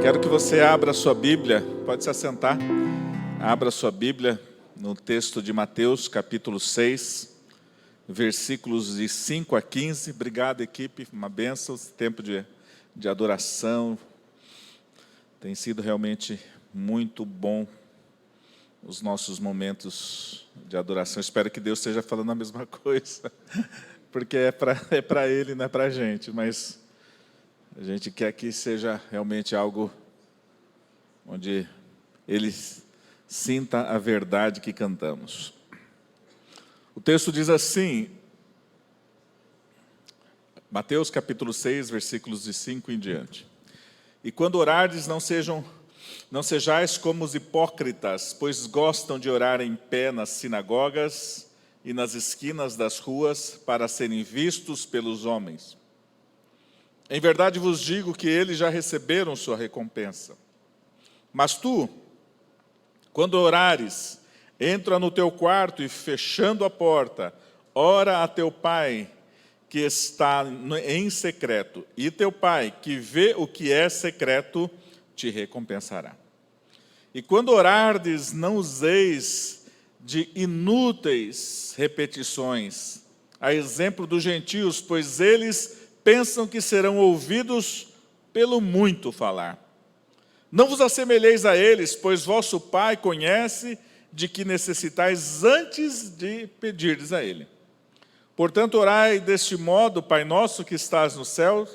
Quero que você abra a sua Bíblia, pode se assentar, abra a sua Bíblia no texto de Mateus, capítulo 6, versículos de 5 a 15. Obrigado, equipe, uma bênção, esse tempo de adoração. Tem sido realmente muito bom os nossos momentos de adoração. Espero que Deus esteja falando a mesma coisa, porque é para Ele, não é para a gente, mas a gente quer que seja realmente algo onde Ele sinta a verdade que cantamos. O texto diz assim, Mateus capítulo 6, versículos de 5 em diante. E quando orardes, não sejais como os hipócritas, pois gostam de orar em pé nas sinagogas e nas esquinas das ruas, para serem vistos pelos homens. Em verdade vos digo que eles já receberam sua recompensa. Mas tu, quando orares, entra no teu quarto e, fechando a porta, ora a teu pai que está em secreto, e teu pai que vê o que é secreto te recompensará. E quando orardes, não useis de inúteis repetições, a exemplo dos gentios, pois eles pensam que serão ouvidos pelo muito falar. Não vos assemelheis a eles, pois vosso Pai conhece de que necessitais antes de pedirdes a Ele. Portanto, orai deste modo: Pai nosso que estás no céu,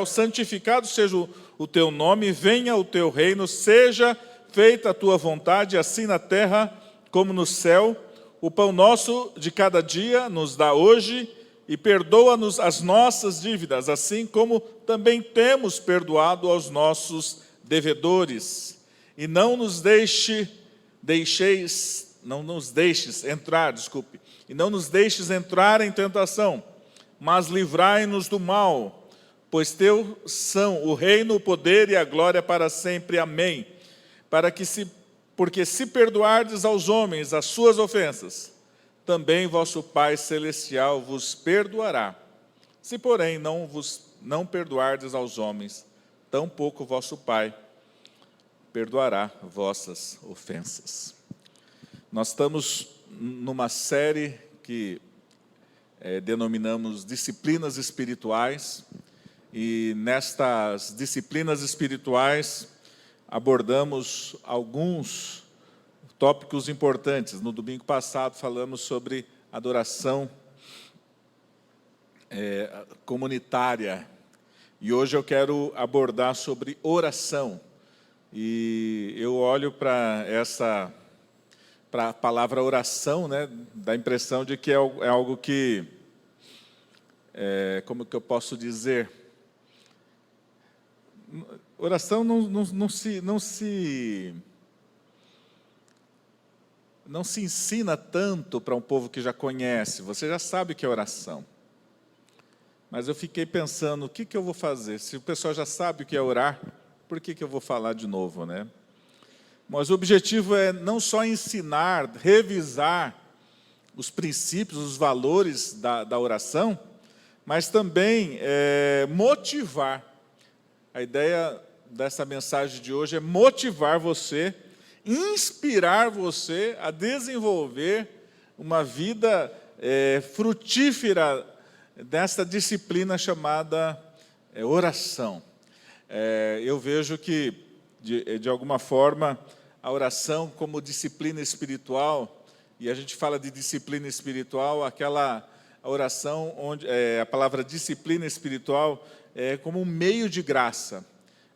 santificado seja o teu nome, venha o teu reino, seja feita a tua vontade, assim na terra como no céu. O pão nosso de cada dia nos dá hoje, e perdoa-nos as nossas dívidas, assim como também temos perdoado aos nossos devedores. E não nos deixes entrar em tentação, mas livrai-nos do mal, pois teu são o reino, o poder e a glória para sempre. Amém. Porque se perdoardes aos homens as suas ofensas, também vosso Pai Celestial vos perdoará. Se, porém, não perdoardes aos homens, tampouco vosso Pai perdoará vossas ofensas. Nós estamos numa série que denominamos Disciplinas Espirituais, e nestas disciplinas espirituais abordamos alguns tópicos importantes. No domingo passado falamos sobre adoração comunitária, e hoje eu quero abordar sobre oração. E eu olho para a palavra oração, né, dá a impressão de que é algo que, como que eu posso dizer? Oração não se ensina tanto para um povo que já conhece. Você já sabe o que é oração. Mas eu fiquei pensando, o que eu vou fazer? Se o pessoal já sabe o que é orar, por que eu vou falar de novo, né? Mas o objetivo é não só ensinar, revisar os princípios, os valores da oração, mas também motivar. A ideia dessa mensagem de hoje é motivar você, inspirar você a desenvolver uma vida frutífera dessa disciplina chamada oração. Eu vejo que, de alguma forma, a oração como disciplina espiritual, e a gente fala de disciplina espiritual, a oração onde a palavra disciplina espiritual é como um meio de graça,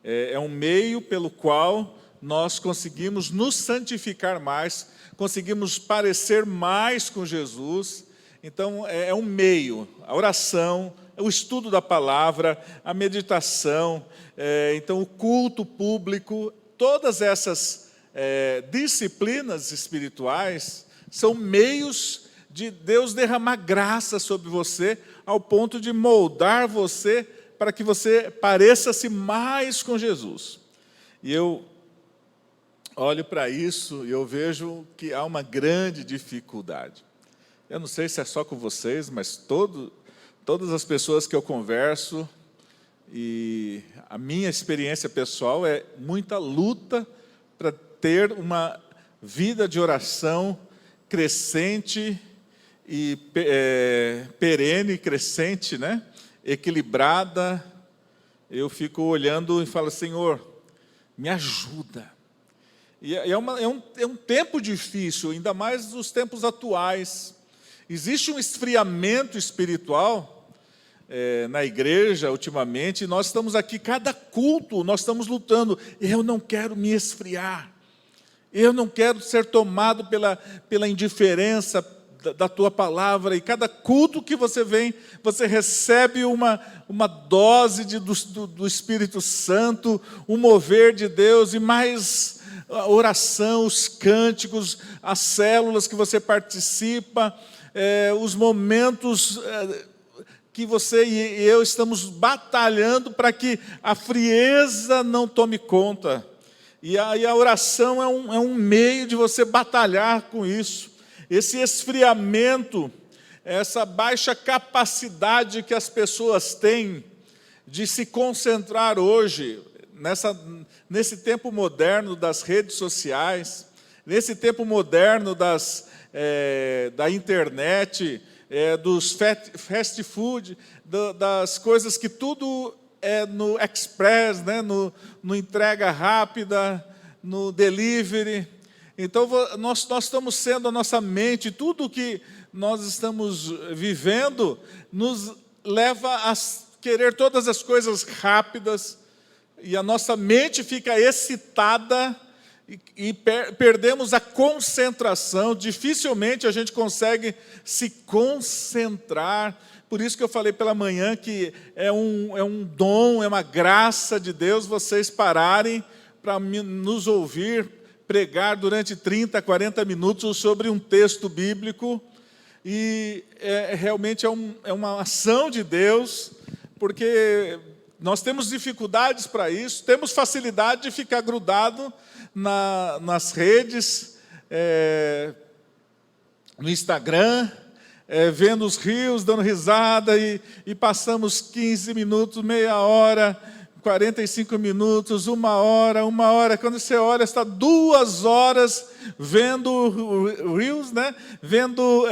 é um meio pelo qual nós conseguimos nos santificar mais, conseguimos parecer mais com Jesus. Então, é um meio, a oração, o estudo da palavra, a meditação, então o culto público, todas essas disciplinas espirituais são meios de Deus derramar graça sobre você, ao ponto de moldar você para que você pareça-se mais com Jesus. E eu olho para isso e eu vejo que há uma grande dificuldade. Eu não sei se é só com vocês, mas todas as pessoas que eu converso, E a minha experiência pessoal é muita luta para ter uma vida de oração crescente e perene, crescente, né? Equilibrada. Eu fico olhando e falo, Senhor, me ajuda. E é um tempo difícil, ainda mais nos tempos atuais. Existe um esfriamento espiritual na igreja ultimamente, e nós estamos aqui, cada culto, nós estamos lutando. Eu não quero me esfriar, eu não quero ser tomado pela indiferença da tua palavra, e cada culto que você vem, você recebe uma dose do Espírito Santo, um mover de Deus, e mais a oração, os cânticos, as células que você participa, os momentos que você e eu estamos batalhando para que a frieza não tome conta. E a oração é um meio de você batalhar com isso. Esse esfriamento, essa baixa capacidade que as pessoas têm de se concentrar hoje, nesse tempo moderno das redes sociais, nesse tempo moderno da internet, dos fast food, das coisas que tudo é no express, né? no entrega rápida, no delivery. Então, nós estamos sendo a nossa mente, tudo que nós estamos vivendo, nos leva a querer todas as coisas rápidas, e a nossa mente fica excitada, e perdemos a concentração, dificilmente a gente consegue se concentrar. Por isso que eu falei pela manhã que é um dom, é uma graça de Deus vocês pararem para nos ouvir pregar durante 30, 40 minutos sobre um texto bíblico, e realmente é uma ação de Deus, porque nós temos dificuldades para isso, temos facilidade de ficar grudado nas redes, no Instagram, vendo os rios, dando risada, e passamos 15 minutos, meia hora, 45 minutos, uma hora, quando você olha, está 2 horas vendo reels, né? Vendo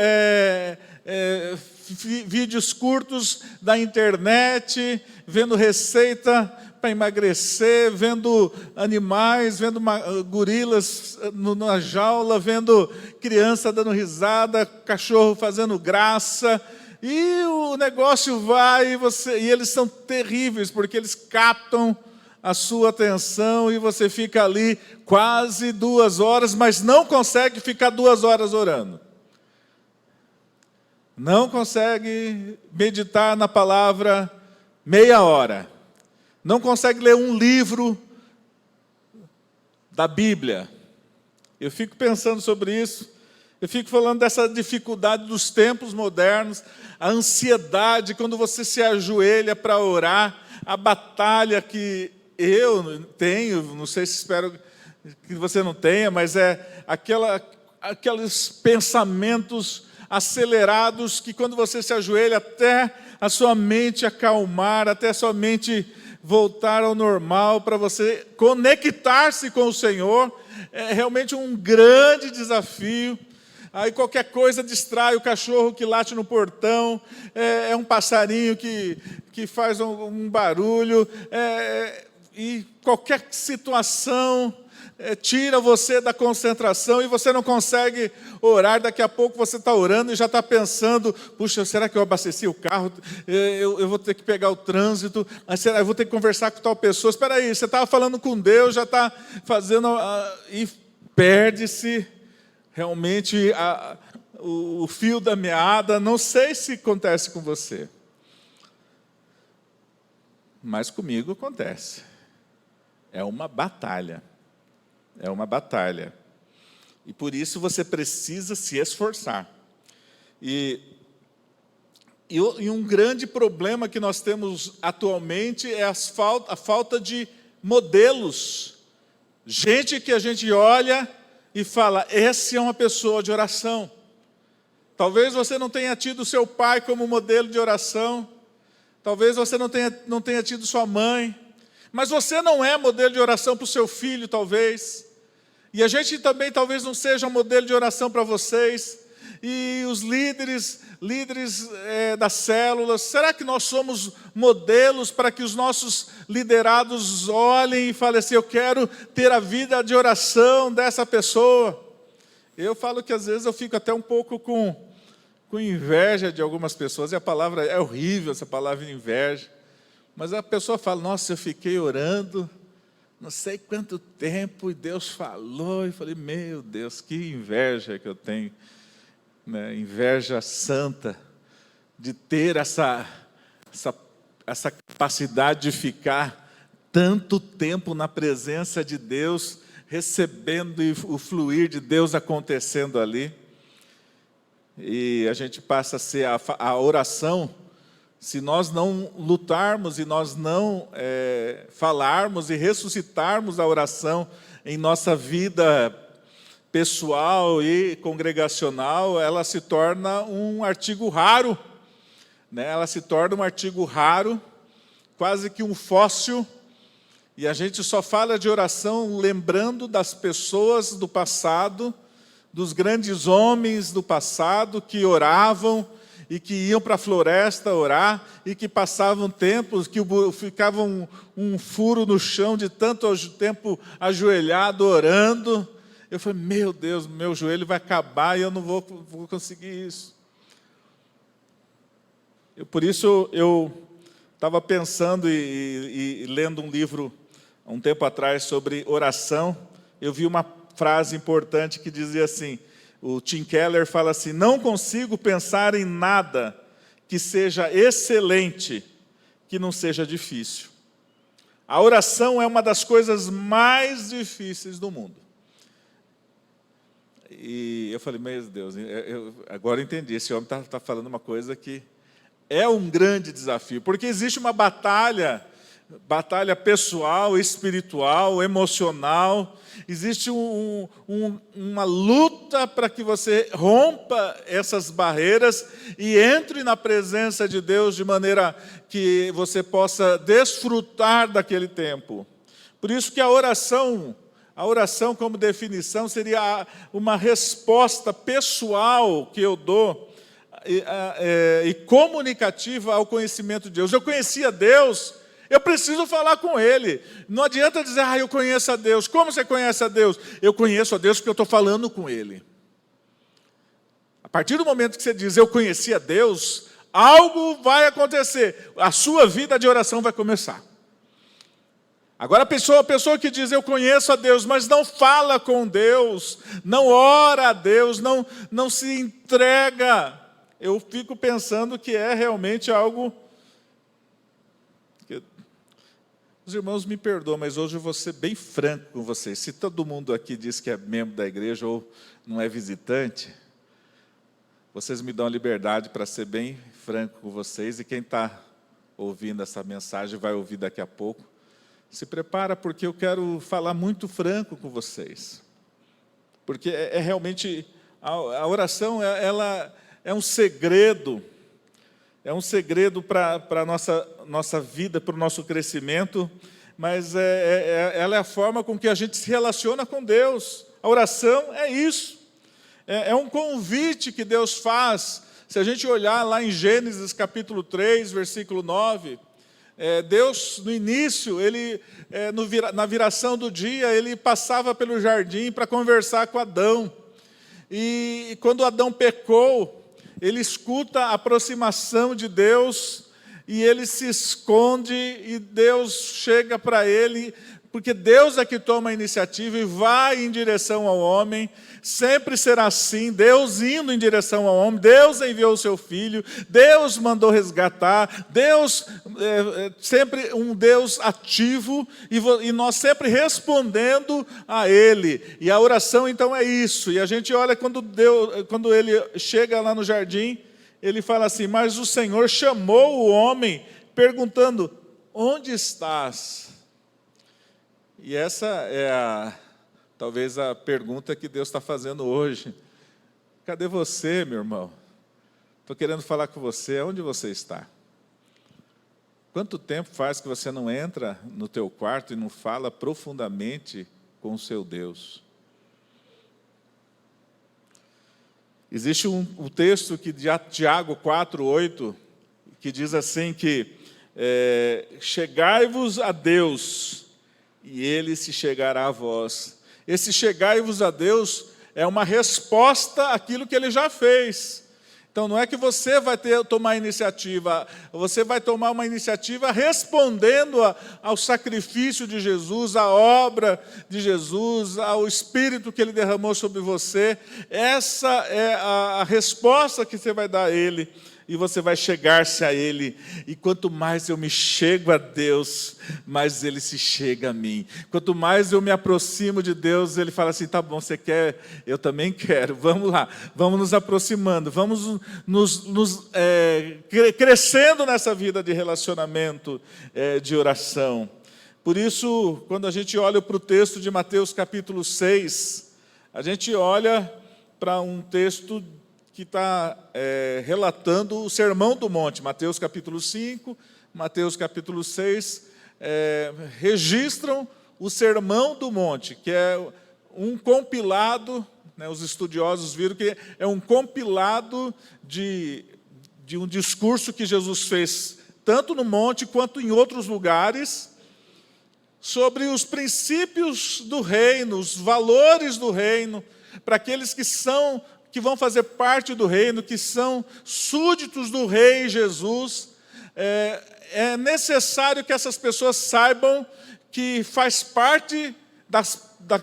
vídeos curtos da internet, vendo receita para emagrecer, vendo animais, vendo gorilas na jaula, vendo criança dando risada, cachorro fazendo graça. E o negócio vai, e eles são terríveis, porque eles captam a sua atenção, e você fica ali quase 2 horas, mas não consegue ficar 2 horas orando. Não consegue meditar na palavra meia hora. Não consegue ler um livro da Bíblia. Eu fico pensando sobre isso. Eu fico falando dessa dificuldade dos tempos modernos, a ansiedade quando você se ajoelha para orar, a batalha que eu tenho, não sei se espero que você não tenha, mas é aqueles pensamentos acelerados que quando você se ajoelha, até a sua mente acalmar, até a sua mente voltar ao normal, para você conectar-se com o Senhor, é realmente um grande desafio. Aí qualquer coisa distrai, o cachorro que late no portão, um passarinho que faz um barulho, e qualquer situação tira você da concentração, e você não consegue orar. Daqui a pouco você está orando e já está pensando, puxa, será que eu abasteci o carro? Eu vou ter que pegar o trânsito, será eu vou ter que conversar com tal pessoa? Espera aí, você estava falando com Deus, já está fazendo, e perde-se realmente o fio da meada. Não sei se acontece com você, mas comigo acontece. É uma batalha. É uma batalha. E por isso você precisa se esforçar. E um grande problema que nós temos atualmente é a falta de modelos. Gente que a gente olha e fala, essa é uma pessoa de oração. Talvez você não tenha tido seu pai como modelo de oração. talvez você não tenha tido sua mãe, mas você não é modelo de oração para o seu filho, talvez. E a gente também talvez não seja um modelo de oração para vocês. E os líderes das células, será que nós somos modelos para que os nossos liderados olhem e falem assim, eu quero ter a vida de oração dessa pessoa? Eu falo que às vezes eu fico até um pouco com inveja de algumas pessoas, e a palavra é horrível, essa palavra inveja, mas a pessoa fala, nossa, eu fiquei orando, não sei quanto tempo, e Deus falou, e falei, meu Deus, que inveja que eu tenho, né? Inveja santa, de ter essa capacidade de ficar tanto tempo na presença de Deus, recebendo o fluir de Deus acontecendo ali. E a gente passa a ser a oração, se nós não lutarmos e nós não falarmos e ressuscitarmos a oração em nossa vida pessoal e congregacional, ela se torna um artigo raro, né? Ela se torna um artigo raro, quase que um fóssil, e a gente só fala de oração lembrando das pessoas do passado, dos grandes homens do passado que oravam e que iam para a floresta orar e que passavam tempos, que ficavam um furo no chão de tanto tempo ajoelhado orando. Eu falei, meu Deus, meu joelho vai acabar e eu não vou conseguir isso. Por isso eu estava pensando e lendo um livro há um tempo atrás sobre oração. Eu vi uma frase importante que dizia assim, o Tim Keller fala assim, não consigo pensar em nada que seja excelente, que não seja difícil. A oração é uma das coisas mais difíceis do mundo. E eu falei, meu Deus, agora eu entendi, esse homem está falando uma coisa que é um grande desafio, porque existe uma batalha pessoal, espiritual, emocional, existe uma luta para que você rompa essas barreiras e entre na presença de Deus de maneira que você possa desfrutar daquele tempo. Por isso que a oração como definição seria uma resposta pessoal que eu dou e comunicativa ao conhecimento de Deus. Eu conhecia Deus, eu preciso falar com Ele. Não adianta dizer, eu conheço a Deus. Como você conhece a Deus? Eu conheço a Deus porque eu estou falando com Ele. A partir do momento que você diz, eu conheci a Deus, algo vai acontecer. A sua vida de oração vai começar. Agora a pessoa que diz, eu conheço a Deus, mas não fala com Deus, não ora a Deus, não se entrega, eu fico pensando que é realmente algo... Os irmãos me perdoam, mas hoje eu vou ser bem franco com vocês. Se todo mundo aqui diz que é membro da igreja ou não é visitante, vocês me dão a liberdade para ser bem franco com vocês, e quem está ouvindo essa mensagem vai ouvir daqui a pouco. Se prepara, porque eu quero falar muito franco com vocês. Porque realmente, a oração, ela é um segredo. É um segredo para a nossa vida, para o nosso crescimento, mas ela é a forma com que a gente se relaciona com Deus. A oração é isso. É um convite que Deus faz. Se a gente olhar lá em Gênesis capítulo 3, versículo 9... Deus, no início, na viração do dia, Ele passava pelo jardim para conversar com Adão. E quando Adão pecou, ele escuta a aproximação de Deus, e ele se esconde, e Deus chega para ele, porque Deus é que toma a iniciativa e vai em direção ao homem. Sempre será assim, Deus indo em direção ao homem, Deus enviou o seu Filho, Deus mandou resgatar, Deus sempre um Deus ativo, e nós sempre respondendo a Ele. E a oração então é isso, e a gente olha quando Ele chega lá no jardim, Ele fala assim, mas o Senhor chamou o homem, perguntando, onde estás? E essa é talvez a pergunta que Deus está fazendo hoje. Cadê você, meu irmão? Estou querendo falar com você, onde você está? Quanto tempo faz que você não entra no teu quarto e não fala profundamente com o seu Deus? Existe um texto que de Tiago 4:8, que diz assim que chegai-vos a Deus, e Ele se chegará a vós. Esse chegai-vos a Deus é uma resposta àquilo que Ele já fez. Então não é que você vai tomar iniciativa, você vai tomar uma iniciativa respondendo ao sacrifício de Jesus, à obra de Jesus, ao Espírito que Ele derramou sobre você. Essa é a resposta que você vai dar a Ele. E você vai chegar-se a Ele. E quanto mais eu me chego a Deus, mais Ele se chega a mim. Quanto mais eu me aproximo de Deus, Ele fala assim, tá bom, você quer? Eu também quero. Vamos lá, vamos nos aproximando, vamos crescendo nessa vida de relacionamento, de oração. Por isso, quando a gente olha para o texto de Mateus capítulo 6, a gente olha para um texto que está relatando o Sermão do Monte. Mateus capítulo 5, Mateus capítulo 6, registram o Sermão do Monte, que é um compilado, né, os estudiosos viram que é um compilado de um discurso que Jesus fez, tanto no monte quanto em outros lugares, sobre os princípios do reino, os valores do reino, para aqueles que vão fazer parte do reino, que são súditos do rei Jesus. É necessário que essas pessoas saibam que faz parte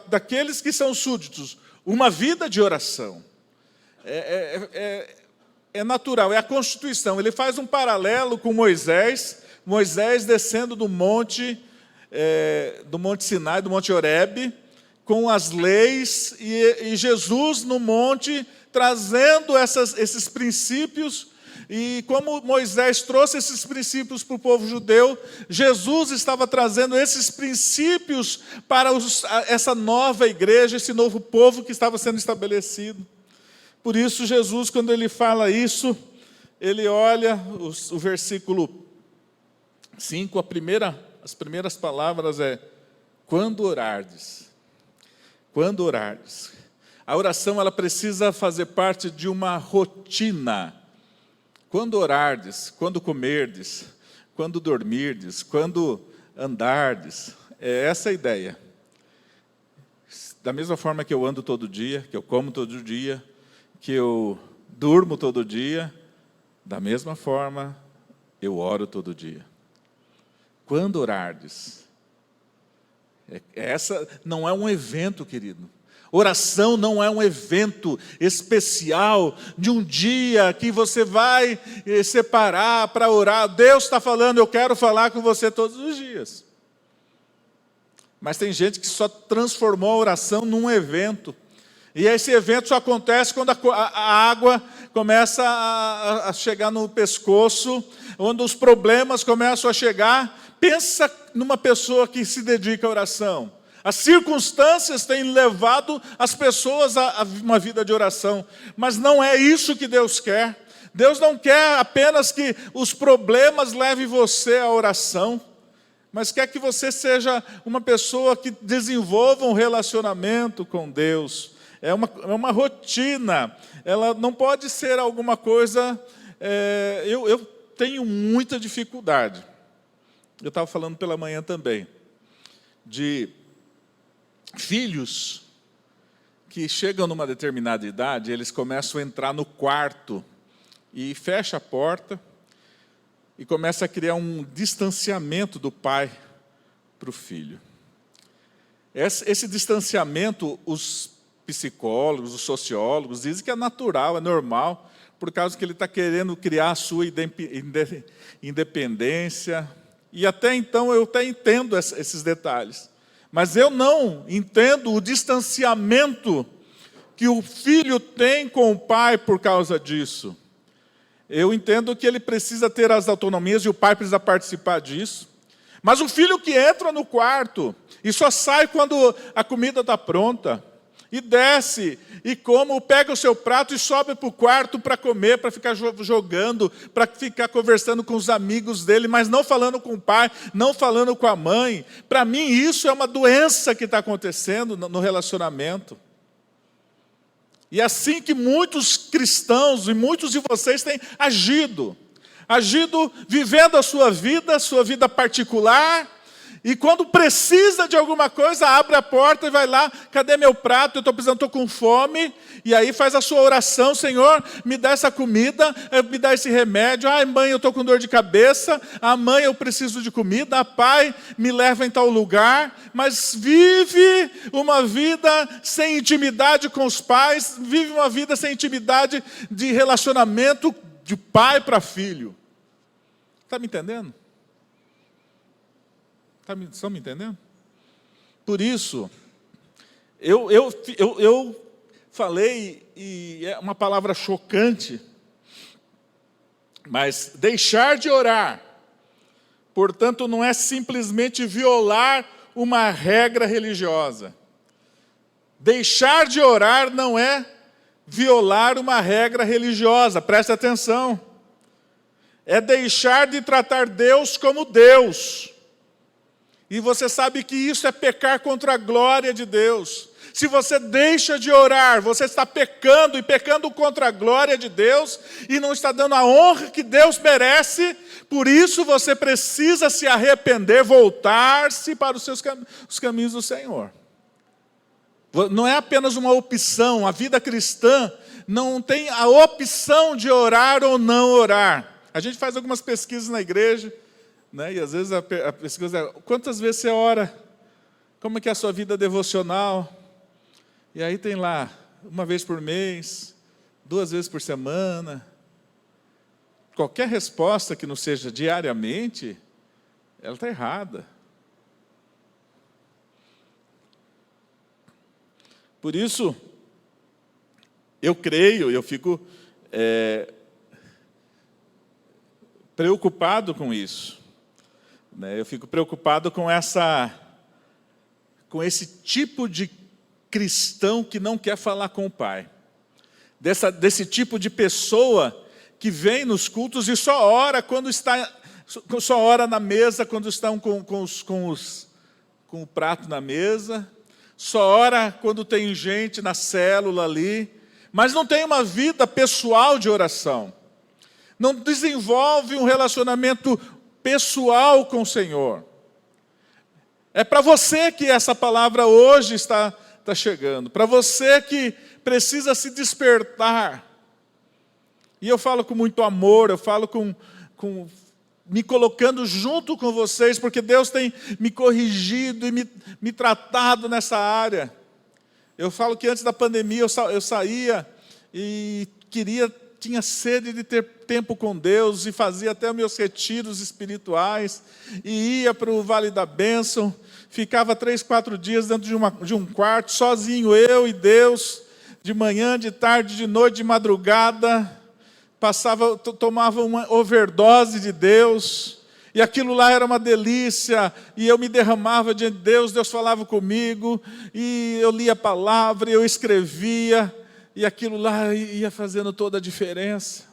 daqueles que são súditos, uma vida de oração. É natural, é a Constituição. Ele faz um paralelo com Moisés descendo do Monte Sinai, do Monte Horebe, com as leis, e Jesus no monte, trazendo esses princípios. E como Moisés trouxe esses princípios para o povo judeu, Jesus estava trazendo esses princípios para essa nova igreja, esse novo povo que estava sendo estabelecido. Por isso, Jesus, quando ele fala isso, ele olha o versículo 5, as primeiras palavras quando orardes. Quando orardes. A oração, ela precisa fazer parte de uma rotina. Quando orardes, quando comerdes, quando dormirdes, quando andardes. É essa a ideia. Da mesma forma que eu ando todo dia, que eu como todo dia, que eu durmo todo dia, da mesma forma eu oro todo dia. Quando orardes. Essa não é um evento, querido. Oração não é um evento especial de um dia que você vai separar para orar. Deus está falando, eu quero falar com você todos os dias. Mas tem gente que só transformou a oração num evento. E esse evento só acontece quando a água começa a chegar no pescoço, quando os problemas começam a chegar. Pensa numa pessoa que se dedica à oração. As circunstâncias têm levado as pessoas a uma vida de oração, mas não é isso que Deus quer. Deus não quer apenas que os problemas levem você à oração, mas quer que você seja uma pessoa que desenvolva um relacionamento com Deus. É uma rotina, ela não pode ser alguma coisa... Eu tenho muita dificuldade. Eu estava falando pela manhã também, de filhos que chegam numa determinada idade, eles começam a entrar no quarto e fecha a porta e começa a criar um distanciamento do pai para o filho. Esse distanciamento, os psicólogos, os sociólogos dizem que é natural, é normal, por causa que ele está querendo criar a sua independência. E até então eu até entendo esses detalhes. Mas eu não entendo o distanciamento que o filho tem com o pai por causa disso. Eu entendo que ele precisa ter as autonomias e o pai precisa participar disso. Mas o filho que entra no quarto e só sai quando a comida está pronta, e desce, e pega o seu prato e sobe para o quarto para comer, para ficar jogando, para ficar conversando com os amigos dele, mas não falando com o pai, não falando com a mãe. Para mim isso é uma doença que está acontecendo no relacionamento. E é assim que muitos cristãos e muitos de vocês têm agido, vivendo a sua vida particular, e quando precisa de alguma coisa, abre a porta e vai lá, cadê meu prato? Eu estou precisando, estou com fome, e aí faz a sua oração, Senhor, me dá essa comida, me dá esse remédio, ai mãe, eu estou com dor de cabeça, mãe, eu preciso de comida, pai, me leva em tal lugar, mas vive uma vida sem intimidade com os pais, vive uma vida sem intimidade de relacionamento de pai para filho. Está me entendendo? Estão me entendendo? Por isso, eu falei, e é uma palavra chocante, mas deixar de orar, portanto, não é simplesmente violar uma regra religiosa. Deixar de orar não é violar uma regra religiosa, preste atenção. É deixar de tratar Deus como Deus. E você sabe que isso é pecar contra a glória de Deus. Se você deixa de orar, você está pecando, e pecando contra a glória de Deus, e não está dando a honra que Deus merece. Por isso você precisa se arrepender, voltar-se para os caminhos do Senhor. Não é apenas uma opção, a vida cristã não tem a opção de orar ou não orar. A gente faz algumas pesquisas na igreja, né? E às vezes a pesquisa é, quantas vezes você ora? Como é que é a sua vida devocional? E aí tem lá, uma vez por mês, 2 vezes por semana. Qualquer resposta que não seja diariamente, ela está errada. Por isso, eu creio, eu fico preocupado com isso. Eu fico preocupado com esse tipo de cristão que não quer falar com o Pai. Desse tipo de pessoa que vem nos cultos e só ora na mesa, quando estão com o prato na mesa, só ora quando tem gente na célula ali, mas não tem uma vida pessoal de oração. Não desenvolve um relacionamento pessoal com o Senhor. É para você que essa palavra hoje está chegando, para você que precisa se despertar. E eu falo com muito amor, eu falo me colocando junto com vocês, porque Deus tem me corrigido e me tratado nessa área. Eu falo que antes da pandemia eu saía e tinha sede de ter tempo com Deus, e fazia até meus retiros espirituais, e ia para o Vale da Bênção, ficava 3, 4 dias dentro de um quarto, sozinho, eu e Deus, de manhã, de tarde, de noite, de madrugada, tomava uma overdose de Deus, e aquilo lá era uma delícia, e eu me derramava diante de Deus, Deus falava comigo, e eu lia a palavra, eu escrevia, e aquilo lá ia fazendo toda a diferença.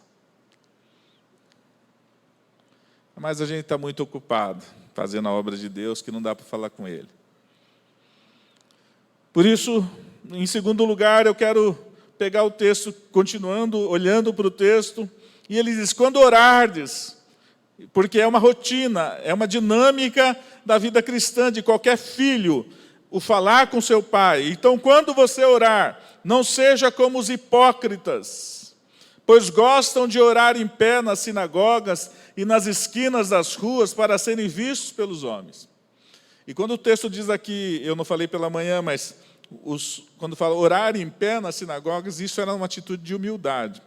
Mas a gente está muito ocupado, fazendo a obra de Deus, que não dá para falar com Ele. Por isso, em segundo lugar, eu quero pegar o texto, continuando, olhando para o texto, e ele diz, quando orardes, porque é uma rotina, é uma dinâmica da vida cristã, de qualquer filho, o falar com seu pai. Então, quando você orar, não seja como os hipócritas, pois gostam de orar em pé nas sinagogas e nas esquinas das ruas para serem vistos pelos homens. E quando o texto diz aqui, eu não falei pela manhã, mas quando fala orar em pé nas sinagogas, isso era uma atitude de humildade.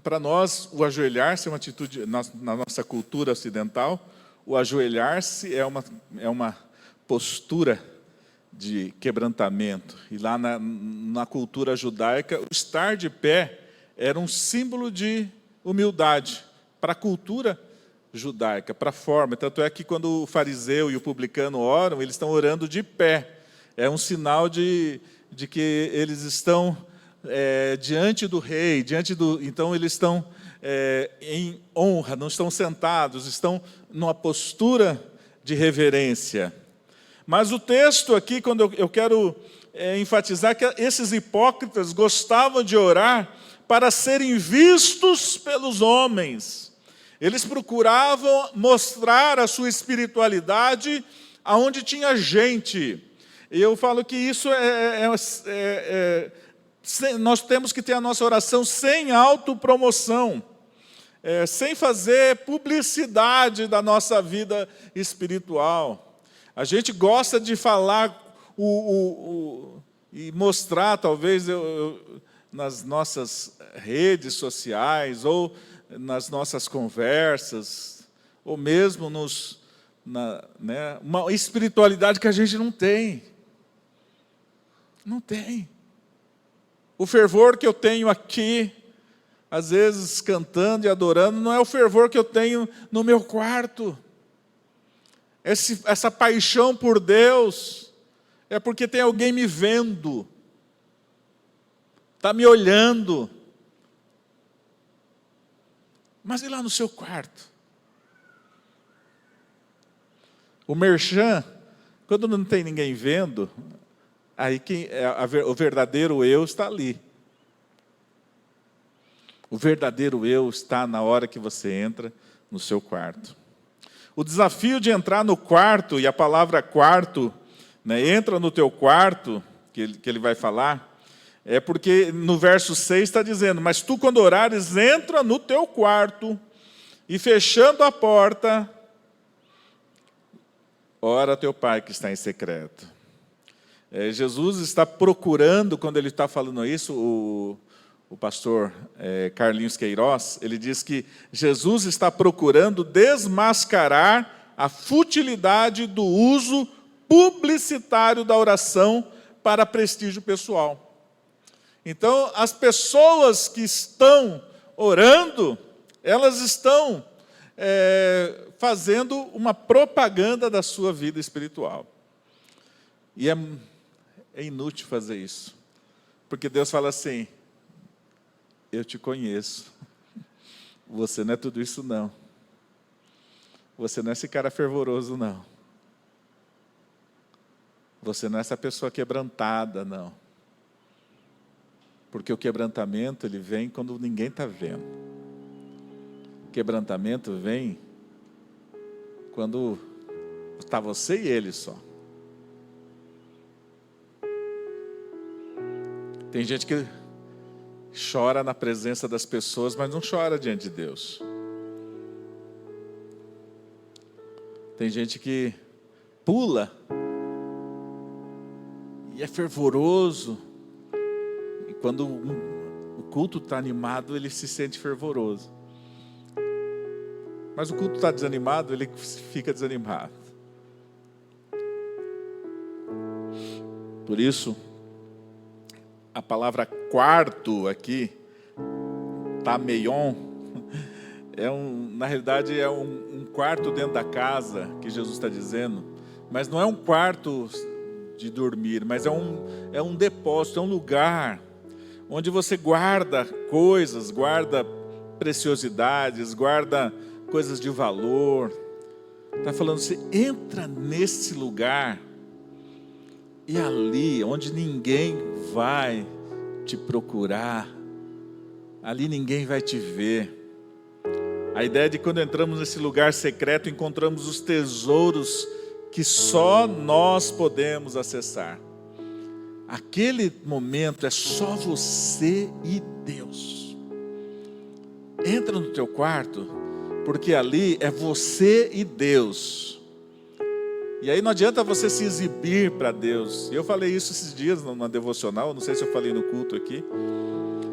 Para nós, o ajoelhar-se é uma atitude, na nossa cultura ocidental, o ajoelhar-se é uma postura de quebrantamento. E lá na cultura judaica, o estar de pé era um símbolo de humildade para a cultura judaica, para a forma. Tanto é que quando o fariseu e o publicano oram, eles estão orando de pé. É um sinal de que eles estão diante do rei, então eles estão em honra, não estão sentados, estão numa postura de reverência. Mas o texto aqui, quando eu quero enfatizar que esses hipócritas gostavam de orar para serem vistos pelos homens. Eles procuravam mostrar a sua espiritualidade aonde tinha gente. E eu falo que isso nós temos que ter a nossa oração sem autopromoção, sem fazer publicidade da nossa vida espiritual. A gente gosta de falar e mostrar, talvez, nas nossas redes sociais, ou nas nossas conversas, ou mesmo uma espiritualidade que a gente não tem. Não tem. O fervor que eu tenho aqui, às vezes cantando e adorando, não é o fervor que eu tenho no meu quarto. Essa paixão por Deus é porque tem alguém me vendo, está me olhando. Mas e lá no seu quarto? O merchan, quando não tem ninguém vendo, aí o verdadeiro eu está ali. O verdadeiro eu está na hora que você entra no seu quarto. O desafio de entrar no quarto, e a palavra quarto, entra no teu quarto, que ele vai falar, é porque no verso 6 está dizendo: mas tu, quando orares, entra no teu quarto, e fechando a porta, ora a teu pai que está em secreto. Jesus está procurando, quando ele está falando isso, o pastor Carlinhos Queiroz, ele diz que Jesus está procurando desmascarar a futilidade do uso publicitário da oração para prestígio pessoal. Então, as pessoas que estão orando, elas estão fazendo uma propaganda da sua vida espiritual. E é inútil fazer isso, porque Deus fala assim: eu te conheço, você não é tudo isso não, você não é esse cara fervoroso não, você não é essa pessoa quebrantada não, porque o quebrantamento ele vem quando ninguém está vendo. O quebrantamento vem quando está você e ele só. Tem gente que chora na presença das pessoas, mas não chora diante de Deus. Tem gente que pula e é fervoroso, e quando o culto está animado, ele se sente fervoroso. Mas o culto está desanimado, ele fica desanimado. Por isso, a palavra quarto aqui, tameion, na realidade é um quarto dentro da casa, que Jesus está dizendo, mas não é um quarto de dormir, mas é um depósito, é um lugar onde você guarda coisas, guarda preciosidades, guarda coisas de valor. Está falando, você entra nesse lugar, e ali, onde ninguém vai te procurar, ali ninguém vai te ver. A ideia de quando entramos nesse lugar secreto, encontramos os tesouros que só nós podemos acessar. Aquele momento é só você e Deus. Entra no teu quarto, porque ali é você e Deus. E aí não adianta você se exibir para Deus. Eu falei isso esses dias na devocional, não sei se eu falei no culto aqui.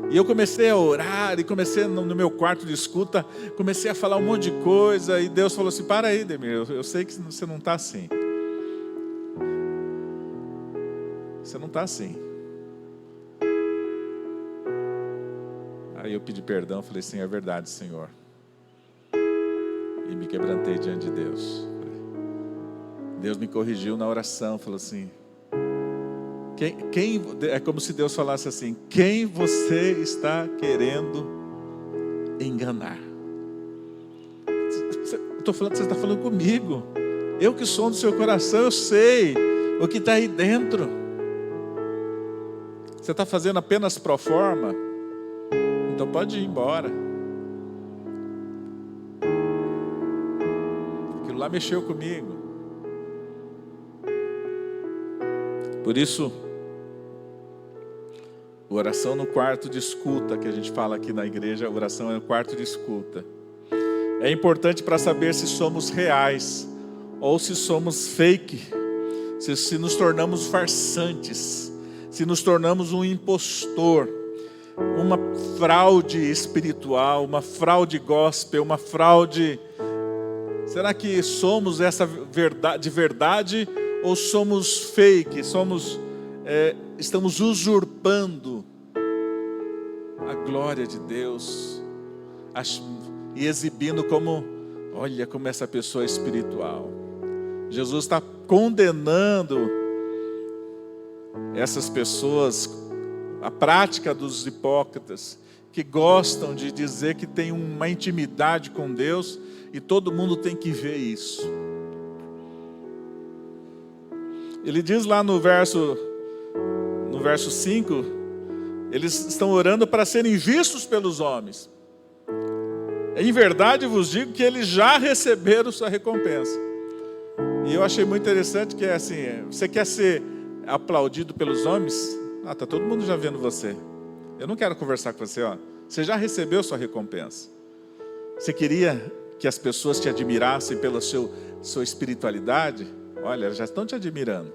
E eu comecei a orar, e comecei no meu quarto de escuta, comecei a falar um monte de coisa, e Deus falou assim: para aí, Demir, eu sei que você não está assim. Você não está assim. Aí eu pedi perdão, falei assim: é verdade, Senhor. E me quebrantei diante de Deus. Deus me corrigiu na oração, falou assim: É como se Deus falasse assim: quem você está querendo enganar? Estou falando, você está falando comigo. Eu que sou do seu coração, eu sei o que está aí dentro. Você está fazendo apenas pro forma? Então pode ir embora. Aquilo lá mexeu comigo. Por isso, oração no quarto de escuta, que a gente fala aqui na igreja, oração é no quarto de escuta. É importante para saber se somos reais ou se somos fake, se nos tornamos farsantes, se nos tornamos um impostor, uma fraude espiritual, uma fraude gospel, uma fraude. Será que somos essa de verdade ou somos fake? Estamos usurpando a glória de Deus e exibindo olha como essa pessoa é espiritual. Jesus está condenando essas pessoas, a prática dos hipócritas, que gostam de dizer que tem uma intimidade com Deus e todo mundo tem que ver isso. Ele diz lá no verso 5, eles estão orando para serem vistos pelos homens. Em verdade vos digo que eles já receberam sua recompensa. E eu achei muito interessante que é assim: você quer ser aplaudido pelos homens? Está todo mundo já vendo você. Eu não quero conversar com você. Você já recebeu sua recompensa. Você queria que as pessoas te admirassem pela sua espiritualidade? Olha, elas já estão te admirando.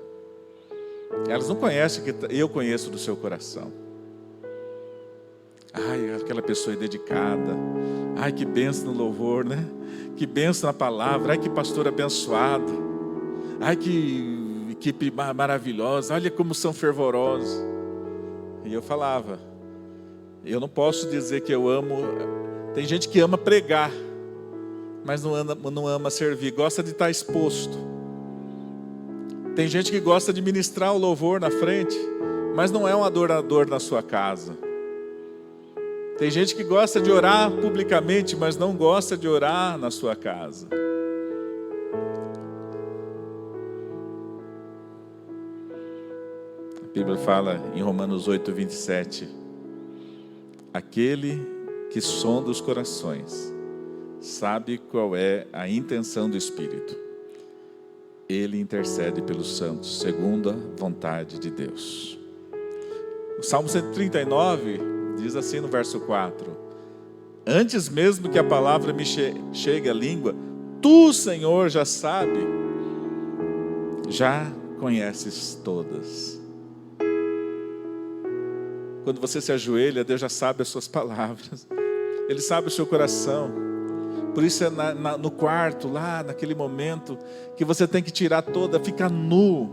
Elas não conhecem o que eu conheço do seu coração. Ai, aquela pessoa é dedicada. Ai, que bênção no louvor, né? Que bênção na palavra. Ai, que pastor abençoado. Ai, que equipe maravilhosa. Olha como são fervorosos. E eu falava: eu não posso dizer que eu amo. Tem gente que ama pregar, mas não ama servir. Gosta de estar exposto. Tem gente que gosta de ministrar o louvor na frente, mas não é um adorador na sua casa. Tem gente que gosta de orar publicamente, mas não gosta de orar na sua casa. A Bíblia fala em Romanos 8:27: aquele que sonda os corações sabe qual é a intenção do Espírito. Ele intercede pelos santos, segundo a vontade de Deus. O Salmo 139 diz assim no verso 4: antes mesmo que a palavra me chegue à língua, tu, Senhor, já sabe, já conheces todas. Quando você se ajoelha, Deus já sabe as suas palavras. Ele sabe o seu coração. Por isso é no quarto, lá naquele momento, que você tem que ficar nu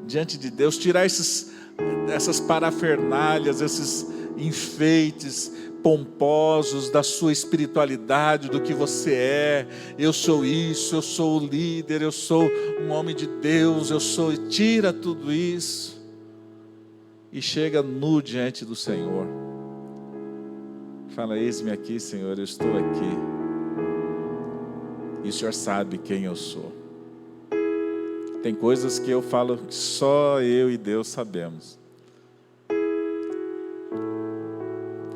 diante de Deus, tirar essas parafernálias, esses enfeites pomposos da sua espiritualidade, do que você é. Eu sou isso, eu sou o líder, eu sou um homem de Deus, tira tudo isso e chega nu diante do Senhor. Fala: eis-me aqui, Senhor, eu estou aqui. E o Senhor sabe quem eu sou. Tem coisas que eu falo que só eu e Deus sabemos.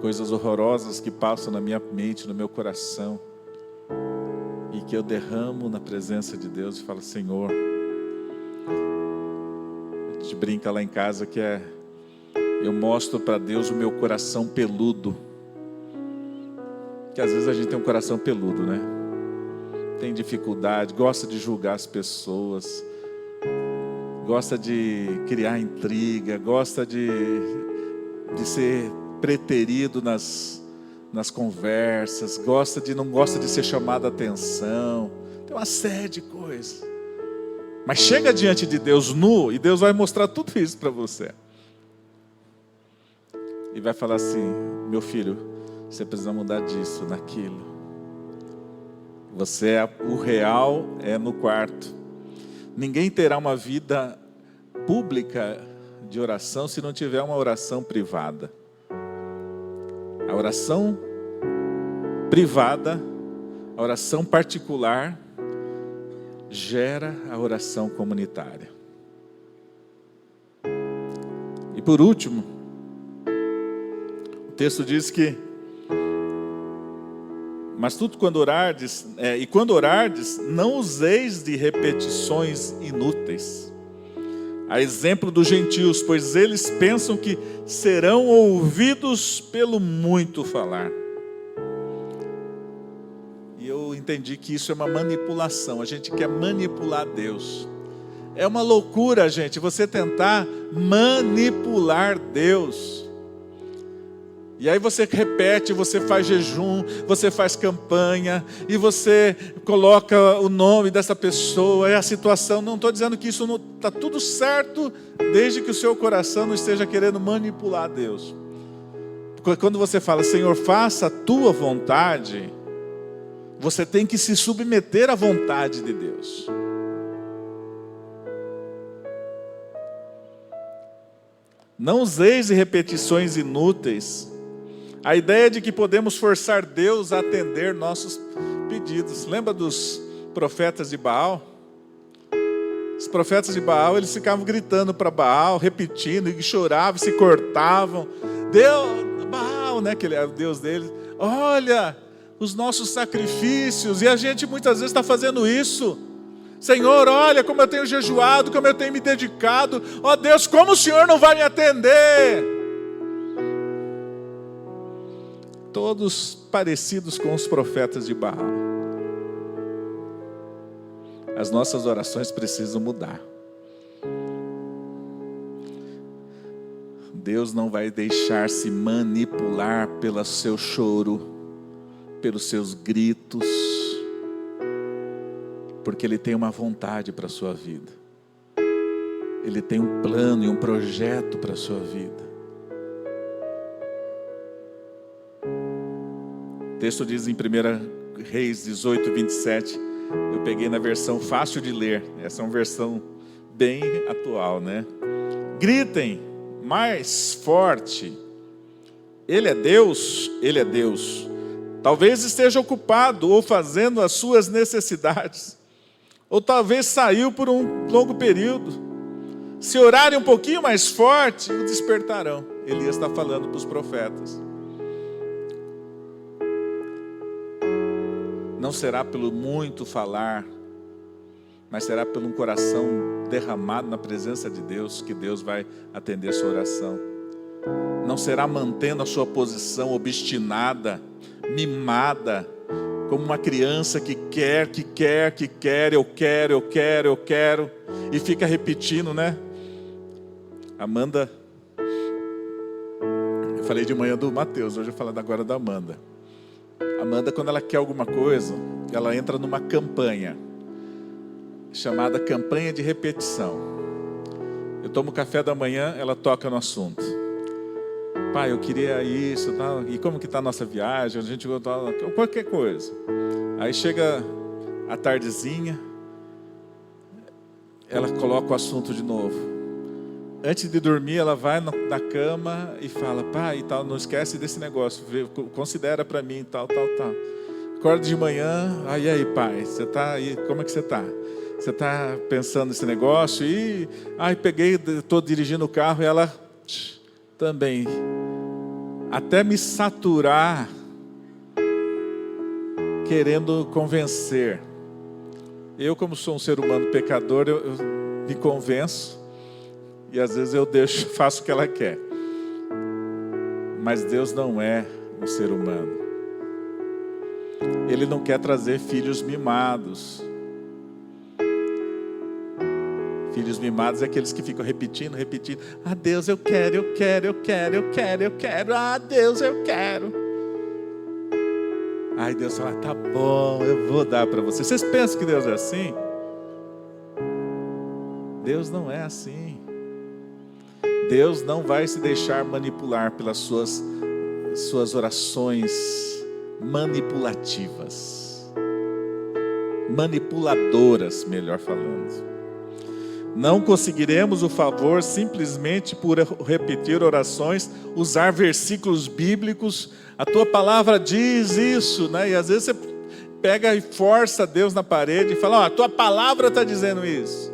Coisas horrorosas que passam na minha mente, no meu coração, e que eu derramo na presença de Deus e falo: Senhor. A gente brinca lá em casa que eu mostro para Deus o meu coração peludo. Que às vezes a gente tem um coração peludo, né? Tem dificuldade, gosta de julgar as pessoas, gosta de criar intriga, gosta de ser preterido nas conversas, não gosta de ser chamado a atenção. Tem uma série de coisas. Mas chega diante de Deus nu, e Deus vai mostrar tudo isso para você. E vai falar assim: meu filho, você precisa mudar disso, naquilo. O real é no quarto. Ninguém terá uma vida pública de oração se não tiver uma oração privada. A oração privada, a oração particular, gera a oração comunitária. E por último, o texto diz que: mas tudo quando orardes, e quando orardes, não useis de repetições inúteis, a exemplo dos gentios, pois eles pensam que serão ouvidos pelo muito falar. E eu entendi que isso é uma manipulação. A gente quer manipular Deus. É uma loucura, gente, você tentar manipular Deus. E aí você repete, você faz jejum, você faz campanha, e você coloca o nome dessa pessoa, é a situação. Não estou dizendo que isso não está tudo certo, desde que o seu coração não esteja querendo manipular Deus. Quando você fala, Senhor, faça a tua vontade, você tem que se submeter à vontade de Deus. Não useis de repetições inúteis, a ideia de que podemos forçar Deus a atender nossos pedidos. Lembra dos profetas de Baal? Os profetas de Baal, eles ficavam gritando para Baal, repetindo, e choravam, se cortavam. Deus, Baal, né, que ele é o Deus deles. Olha os nossos sacrifícios, e a gente muitas vezes está fazendo isso. Senhor, olha como eu tenho jejuado, como eu tenho me dedicado. Ó Deus, como o Senhor não vai me atender? Todos parecidos com os profetas de Baal. As nossas orações precisam mudar. Deus não vai deixar-se manipular pelo seu choro, pelos seus gritos, porque Ele tem uma vontade para a sua vida. Ele tem um plano e um projeto para a sua vida. O texto diz em 1 Reis 18, 27, eu peguei na versão fácil de ler, essa é uma versão bem atual, né? Gritem mais forte, Ele é Deus, Ele é Deus. Talvez esteja ocupado ou fazendo as suas necessidades, ou talvez saiu por um longo período. Se orarem um pouquinho mais forte, o despertarão. Elias está falando para os profetas. Não será pelo muito falar, mas será pelo um coração derramado na presença de Deus, que Deus vai atender a sua oração. Não será mantendo a sua posição obstinada, mimada, como uma criança que quer, eu quero, e fica repetindo, né? Amanda, eu falei de manhã do Mateus, hoje eu falo agora da Amanda. Amanda, quando ela quer alguma coisa, ela entra numa campanha, chamada campanha de repetição. Eu tomo café da manhã, ela toca no assunto. Pai, eu queria isso, tal. E como que está a nossa viagem? A gente qualquer coisa. Aí chega a tardezinha, ela coloca o assunto de novo. Antes de dormir, ela vai na cama e fala, pai, e tal, não esquece desse negócio, considera para mim, tal. Acorda de manhã, e aí, pai, você está aí, como é que você está? Você está pensando nesse negócio? E, estou dirigindo o carro, e ela também, até me saturar, querendo convencer. Eu, como sou um ser humano pecador, eu me convenço, e às vezes eu faço o que ela quer. Mas Deus não é um ser humano. Ele não quer trazer filhos mimados. Filhos mimados é aqueles que ficam repetindo. Ah, Deus, eu quero. Ah, Deus, eu quero. Aí Deus fala, tá bom, eu vou dar para você. Vocês pensam que Deus é assim? Deus não é assim. Deus não vai se deixar manipular pelas suas orações manipulativas. Manipuladoras, melhor falando. Não conseguiremos o favor simplesmente por repetir orações, usar versículos bíblicos. A tua palavra diz isso, né? E às vezes você pega e força Deus na parede e fala: a tua palavra está dizendo isso.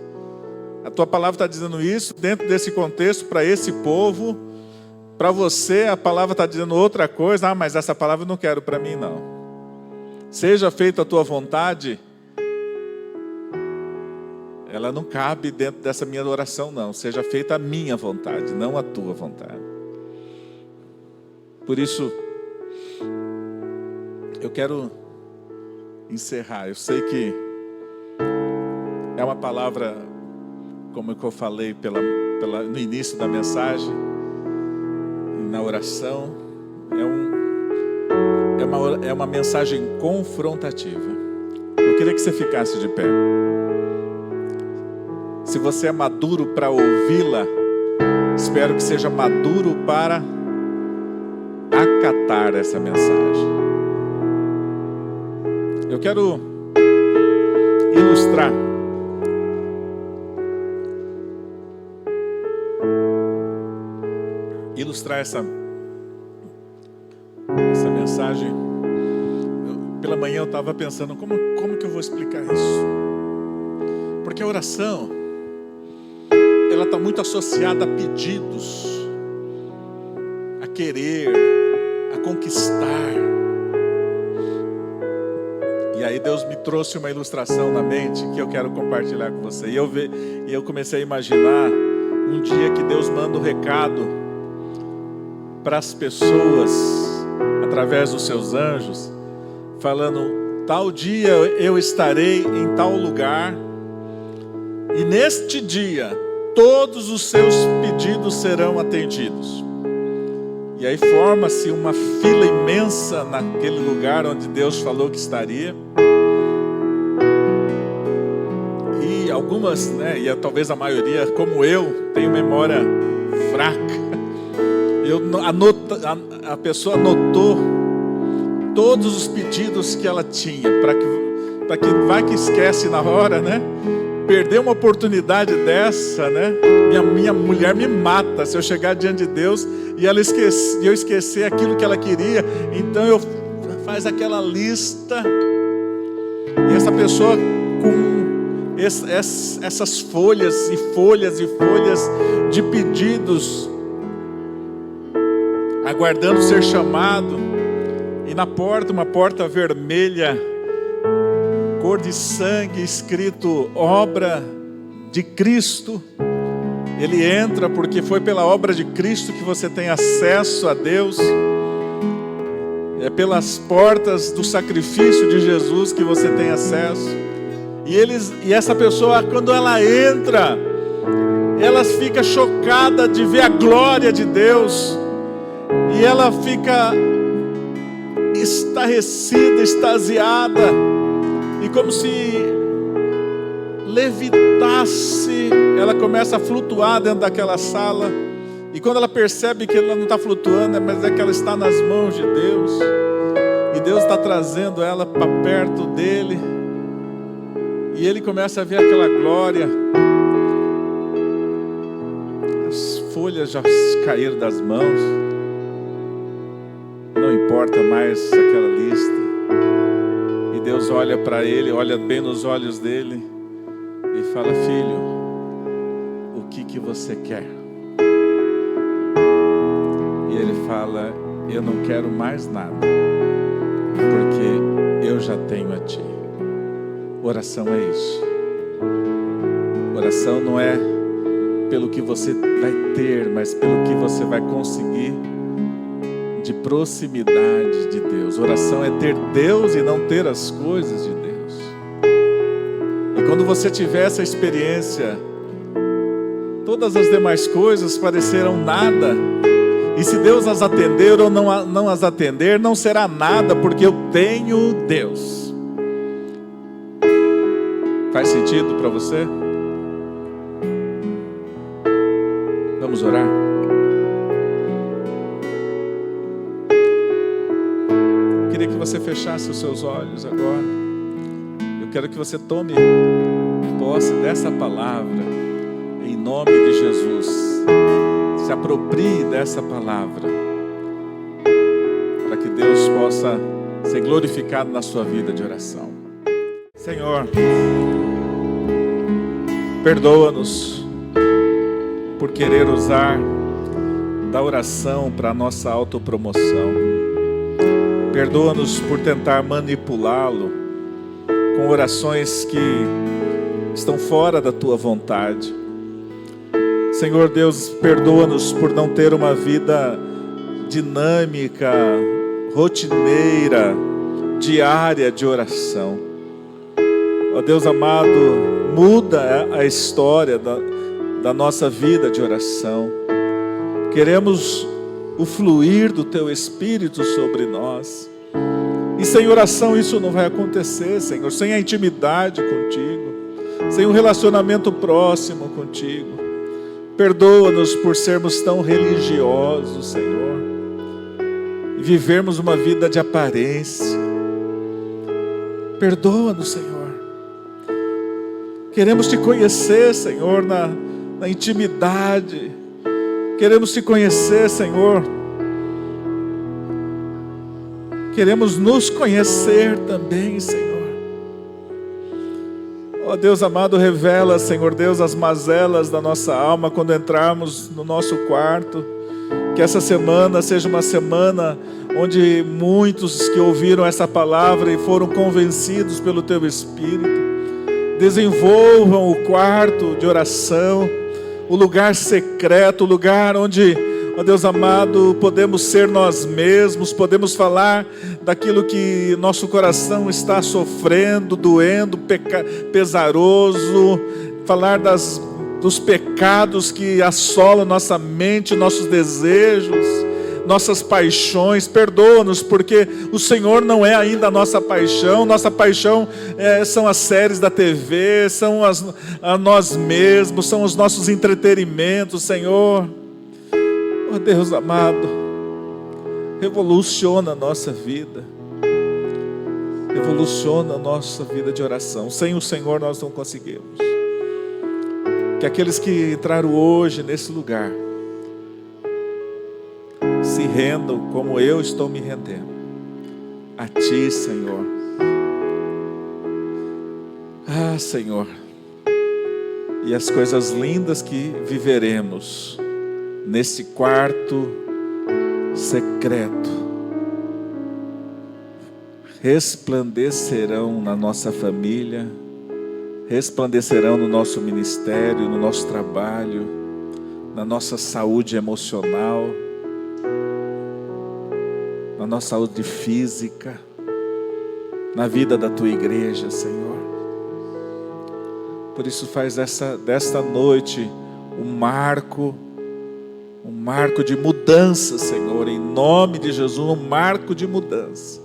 A tua palavra está dizendo isso dentro desse contexto, para esse povo. Para você, a palavra está dizendo outra coisa. Mas essa palavra eu não quero para mim, não. Seja feita a tua vontade. Ela não cabe dentro dessa minha oração, não. Seja feita a minha vontade, não a tua vontade. Por isso, eu quero encerrar. Eu sei que é uma palavra, como eu falei no início da mensagem, na oração, é uma mensagem confrontativa. Eu queria que você ficasse de pé. Se você é maduro para ouvi-la, espero que seja maduro para acatar essa mensagem. Eu quero ilustrar essa mensagem. Pela manhã eu estava pensando, como que eu vou explicar isso? Porque a oração, ela está muito associada a pedidos, a querer, a conquistar. E aí Deus me trouxe uma ilustração na mente que eu quero compartilhar com você. E eu comecei a imaginar um dia que Deus manda um recado para as pessoas, através dos seus anjos, falando: tal dia eu estarei em tal lugar, e neste dia todos os seus pedidos serão atendidos. E aí forma-se uma fila imensa naquele lugar onde Deus falou que estaria. E algumas, e talvez a maioria, como eu, tem memória fraca. A pessoa anotou todos os pedidos que ela tinha, para que vai que esquece na hora, né? Perder uma oportunidade dessa, né? Minha mulher me mata se eu chegar diante de Deus e eu esquecer aquilo que ela queria. Então eu faz aquela lista, e essa pessoa com essas folhas e folhas e folhas de pedidos, aguardando ser chamado, e na porta, uma porta vermelha, cor de sangue, escrito obra de Cristo. Ele entra porque foi pela obra de Cristo que você tem acesso a Deus. É pelas portas do sacrifício de Jesus que você tem acesso. E essa pessoa, quando ela entra, ela fica chocada de ver a glória de Deus. E ela fica estarrecida, extasiada, e como se levitasse, ela começa a flutuar dentro daquela sala. E quando ela percebe que ela não está flutuando, mas é que ela está nas mãos de Deus, e Deus está trazendo ela para perto dele, e ele começa a ver aquela glória. As folhas já caíram das mãos, não importa mais aquela lista. E Deus olha para ele, olha bem nos olhos dele e fala: filho, o que você quer? E ele fala: eu não quero mais nada, porque eu já tenho a ti. Oração é isso. Oração não é pelo que você vai ter, mas pelo que você vai conseguir de proximidade de Deus. Oração é ter Deus e não ter as coisas de Deus. E quando você tiver essa experiência, todas as demais coisas parecerão nada. E se Deus as atender ou não as atender, não será nada, porque eu tenho Deus. Faz sentido para você? Vamos orar? Eu queria que você fechasse os seus olhos agora. Eu quero que você tome posse dessa palavra nome de Jesus, se aproprie dessa palavra, para que Deus possa ser glorificado na sua vida de oração. Senhor, perdoa-nos por querer usar da oração para a nossa autopromoção. Perdoa-nos por tentar manipulá-lo com orações que estão fora da Tua vontade. Senhor Deus, perdoa-nos por não ter uma vida dinâmica, rotineira, diária de oração. Ó Deus amado, muda a história da nossa vida de oração. Queremos o fluir do Teu Espírito sobre nós. E sem oração isso não vai acontecer, Senhor. Sem a intimidade contigo, sem um relacionamento próximo contigo. Perdoa-nos por sermos tão religiosos, Senhor, e vivermos uma vida de aparência. Perdoa-nos, Senhor. Queremos Te conhecer, Senhor, na intimidade. Queremos Te conhecer, Senhor. Queremos nos conhecer também, Senhor. Ó Deus amado, revela, Senhor Deus, as mazelas da nossa alma quando entrarmos no nosso quarto. Que essa semana seja uma semana onde muitos que ouviram essa palavra e foram convencidos pelo Teu Espírito, desenvolvam o quarto de oração, o lugar secreto, o lugar onde, ó Deus amado, podemos ser nós mesmos, podemos falar daquilo que nosso coração está sofrendo, doendo, pesaroso, falar dos pecados que assolam nossa mente, nossos desejos, nossas paixões. Perdoa-nos, porque o Senhor não é ainda a nossa paixão são as séries da TV, são a nós mesmos, são os nossos entretenimentos, Senhor. Oh Deus amado, revoluciona a nossa vida, revoluciona a nossa vida de oração. Sem o Senhor nós não conseguimos. Que aqueles que entraram hoje nesse lugar se rendam como eu estou me rendendo a Ti, Senhor. Ah, Senhor, e as coisas lindas que viveremos nesse quarto secreto resplandecerão na nossa família, resplandecerão no nosso ministério, no nosso trabalho, na nossa saúde emocional, na nossa saúde física, na vida da Tua igreja, Senhor. Por isso faz desta noite um marco de mudança, Senhor, em nome de Jesus, um marco de mudança.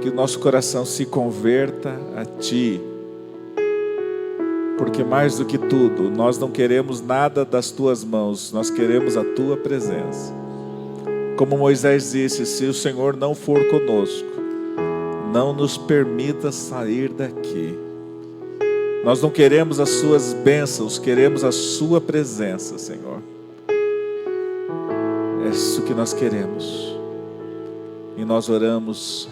Que o nosso coração se converta a Ti, porque mais do que tudo, nós não queremos nada das Tuas mãos, nós queremos a Tua presença. Como Moisés disse, se o Senhor não for conosco, não nos permita sair daqui. Nós não queremos as Suas bênçãos, queremos a Sua presença, Senhor. É isso que nós queremos. E nós oramos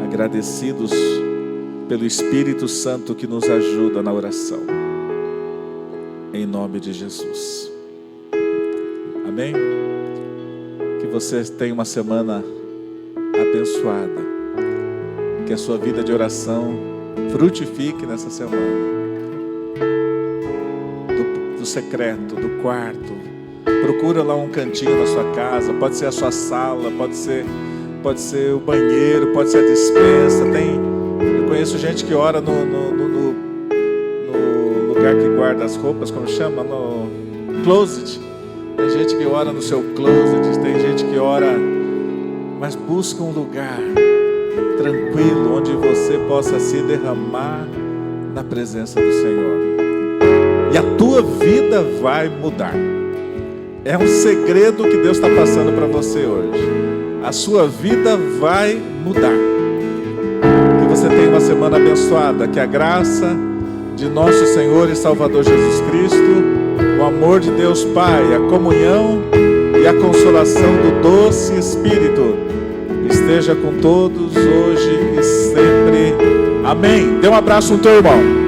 agradecidos pelo Espírito Santo que nos ajuda na oração. Em nome de Jesus. Amém? Que você tenha uma semana abençoada. Que a sua vida de oração frutifique nessa semana. Do secreto, do quarto. Procura lá um cantinho na sua casa. Pode ser a sua sala, pode ser o banheiro, pode ser a despensa. Eu conheço gente que ora no lugar que guarda as roupas, como chama? No closet. Tem gente que ora no seu closet, tem gente que ora, mas busca um lugar tranquilo, onde você possa se derramar na presença do Senhor. E a tua vida vai mudar. É um segredo que Deus está passando para você hoje. A sua vida vai mudar. Que você tenha uma semana abençoada. Que a graça de nosso Senhor e Salvador Jesus Cristo, o amor de Deus Pai, a comunhão e a consolação do doce Espírito esteja com todos hoje e sempre. Amém. Dê um abraço no teu irmão.